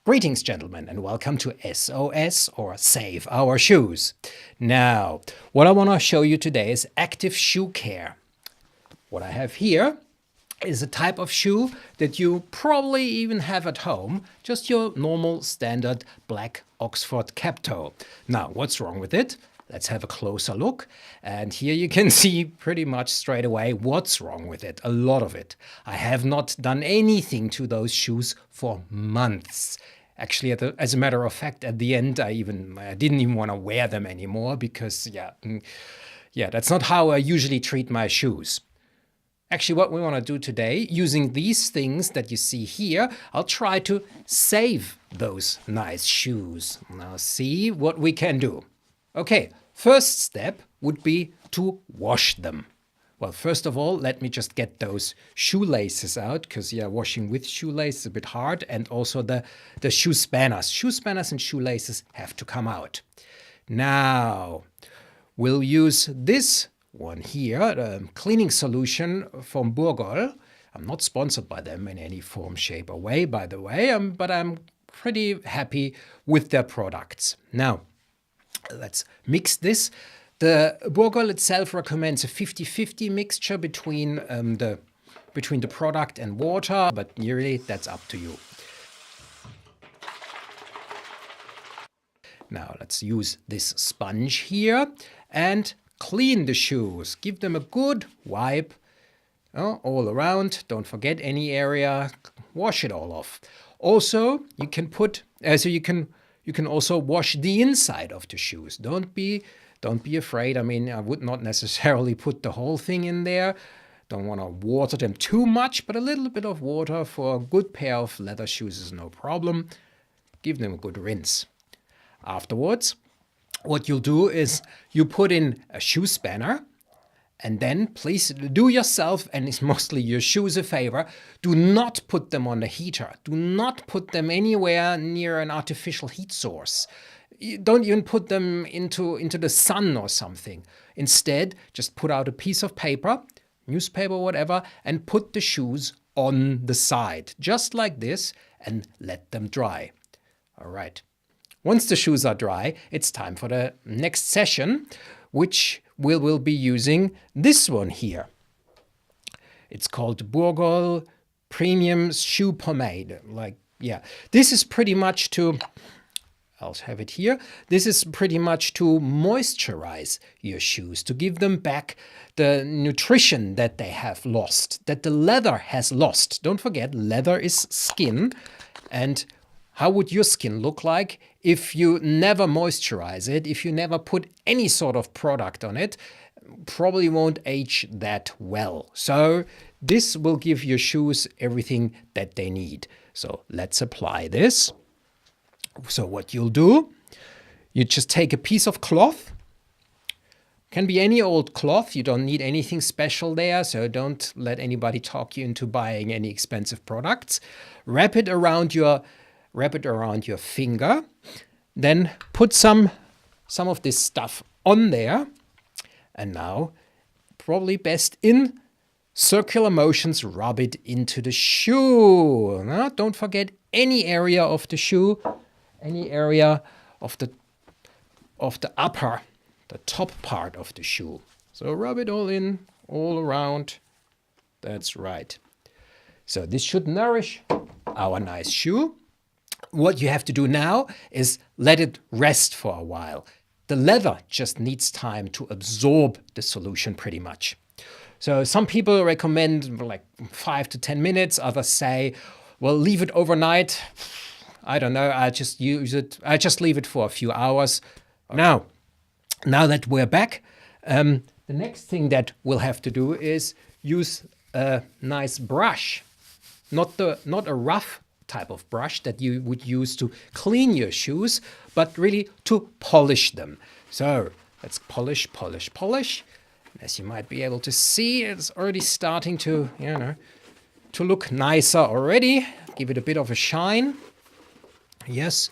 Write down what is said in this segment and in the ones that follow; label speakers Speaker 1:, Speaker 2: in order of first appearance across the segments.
Speaker 1: Greetings, gentlemen, and welcome to SOS, or Save Our Shoes. Now, what I want to show you today is active shoe care. What I have here is a type of shoe that you probably even have at home, just your normal standard black Oxford cap toe. Now, what's wrong with it? Let's have a closer look. And here you can see pretty much straight away what's wrong with it, a lot of it. I have not done anything to those shoes for months. Actually, as a matter of fact, at the end, I didn't even want to wear them anymore because, that's not how I usually treat my shoes. Actually, what we want to do today, using these things that you see here, I'll try to save those nice shoes. Now see what we can do. Okay, first step would be to wash them. Well, first of all, let me just get those shoelaces out, because washing with shoelaces is a bit hard, and also the shoe spanners. Shoe spanners and shoelaces have to come out. Now, we'll use this one here, the cleaning solution from Burgol. I'm not sponsored by them in any form, shape, or way, by the way, but I'm pretty happy with their products. Now, let's mix this. The Burgol itself recommends a 50-50 mixture between the product and water, but really that's up to you. Now let's use this sponge here and clean the shoes. Give them a good wipe all around. Don't forget any area. Wash it all off. Also, you can also wash the inside of the shoes. Don't be afraid. I mean, I would not necessarily put the whole thing in there. Don't want to water them too much, but a little bit of water for a good pair of leather shoes is no problem. Give them a good rinse. Afterwards, what you'll do is you put in a shoe spanner, and then please do yourself, and it's mostly your shoes, a favor. Do not put them on the heater. Do not put them anywhere near an artificial heat source. You don't even put them into the sun or something. Instead, just put out a piece of paper, newspaper, whatever, and put the shoes on the side, just like this, and let them dry. All right. Once the shoes are dry, it's time for the next session, which we will be using this one here. It's called Burgol Premium Shoe Pomade. This is pretty much to, I'll have it here. This is pretty much to moisturize your shoes, to give them back the nutrition that they have lost, that the leather has lost. Don't forget, leather is skin. And how would your skin look like if you never moisturize it, if you never put any sort of product on it? Probably won't age that well. So this will give your shoes everything that they need. So let's apply this. So what you'll do, you just take a piece of cloth. Can be any old cloth. You don't need anything special there, so don't let anybody talk you into buying any expensive products. Wrap it around your finger. Then put some of this stuff on there. And now, probably best in circular motions, rub it into the shoe. Now, don't forget any area of the shoe, any area of the upper, the top part of the shoe. So rub it all in, all around. That's right. So this should nourish our nice shoe. What you have to do now is let it rest for a while. The leather just needs time to absorb the solution pretty much. So some people recommend like 5 to 10 minutes. Others say, well, leave it overnight. I don't know. I just leave it for a few hours. Now that we're back, the next thing that we'll have to do is use a nice brush, not a rough type of brush that you would use to clean your shoes, but really to polish them. So let's polish. As you might be able to see, it's already starting to look nicer already. Give it a bit of a shine. Yes.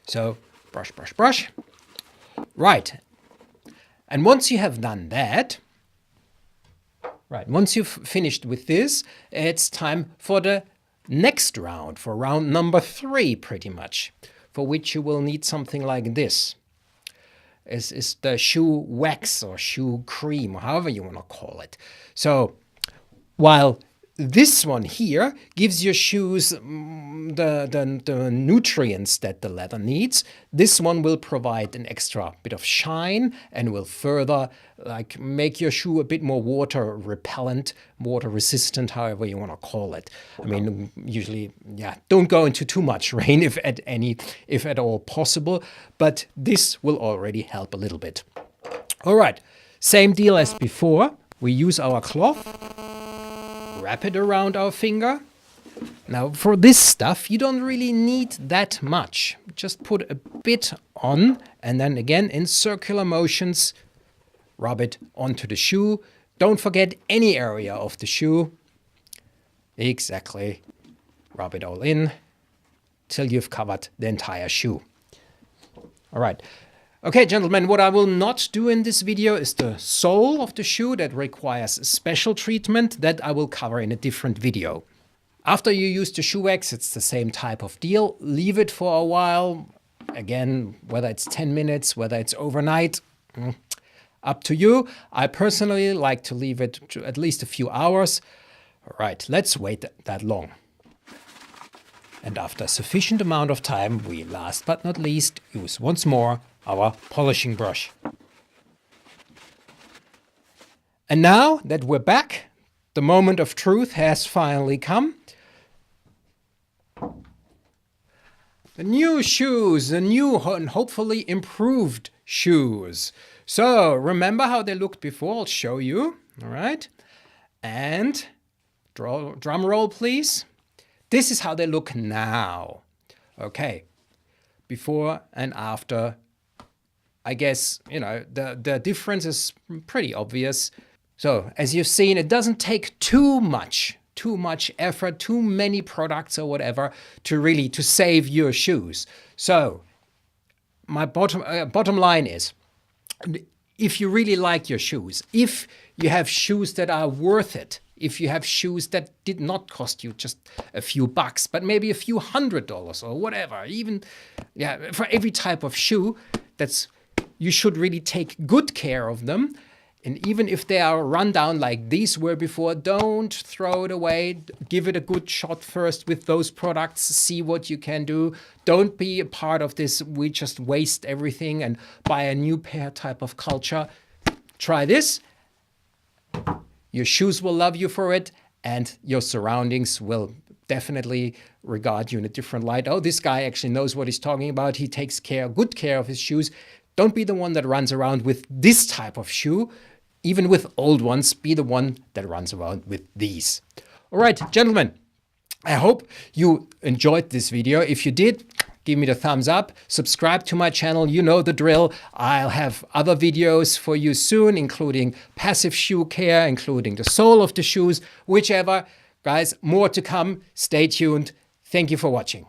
Speaker 1: So brush. Right. And once you have done that, once you've finished with this, it's time for the Next round, for round number 3 pretty much, for which you will need something like this. Is the shoe wax or shoe cream, or however you want to call it. So while this one here gives your shoes the nutrients that the leather needs, this one will provide an extra bit of shine and will further like make your shoe a bit more water repellent, water resistant, however you want to call it. I mean, usually, yeah, don't go into too much rain if at all possible, but this will already help a little bit. All right, same deal as before. We use our cloth, wrap it around our finger. Now for this stuff, you don't really need that much. Just put a bit on and then again in circular motions, rub it onto the shoe. Don't forget any area of the shoe. Exactly. Rub it all in till you've covered the entire shoe. All right. Okay, gentlemen, what I will not do in this video is the sole of the shoe. That requires special treatment that I will cover in a different video. After you use the shoe wax, it's the same type of deal. Leave it for a while. Again, whether it's 10 minutes, whether it's overnight, up to you. I personally like to leave it to at least a few hours. All right, let's wait that long. And after a sufficient amount of time, we last but not least use once more our polishing brush. And now that we're back, the moment of truth has finally come. The new shoes, the new and hopefully improved shoes. So remember how they looked before? I'll show you. All right. And drum roll, please. This is how they look now. Okay. Before and after. I guess, you know, the difference is pretty obvious. So as you've seen, it doesn't take too much effort, too many products or whatever to save your shoes. So my bottom line is, if you really like your shoes, if you have shoes that are worth it, if you have shoes that did not cost you just a few bucks, but maybe a few $100 or whatever, even, yeah, for every type of shoe, you should really take good care of them. And even if they are run down like these were before, don't throw it away. Give it a good shot first with those products. See what you can do. Don't be a part of this we just waste everything and buy a new pair type of culture. Try this. Your shoes will love you for it, and your surroundings will definitely regard you in a different light. Oh, this guy actually knows what he's talking about. He takes good care of his shoes. Don't be the one that runs around with this type of shoe. Even with old ones, be the one that runs around with these. All right, gentlemen, I hope you enjoyed this video. If you did, give me the thumbs up. Subscribe to my channel. You know the drill. I'll have other videos for you soon, including passive shoe care, including the sole of the shoes, whichever. Guys, more to come. Stay tuned. Thank you for watching.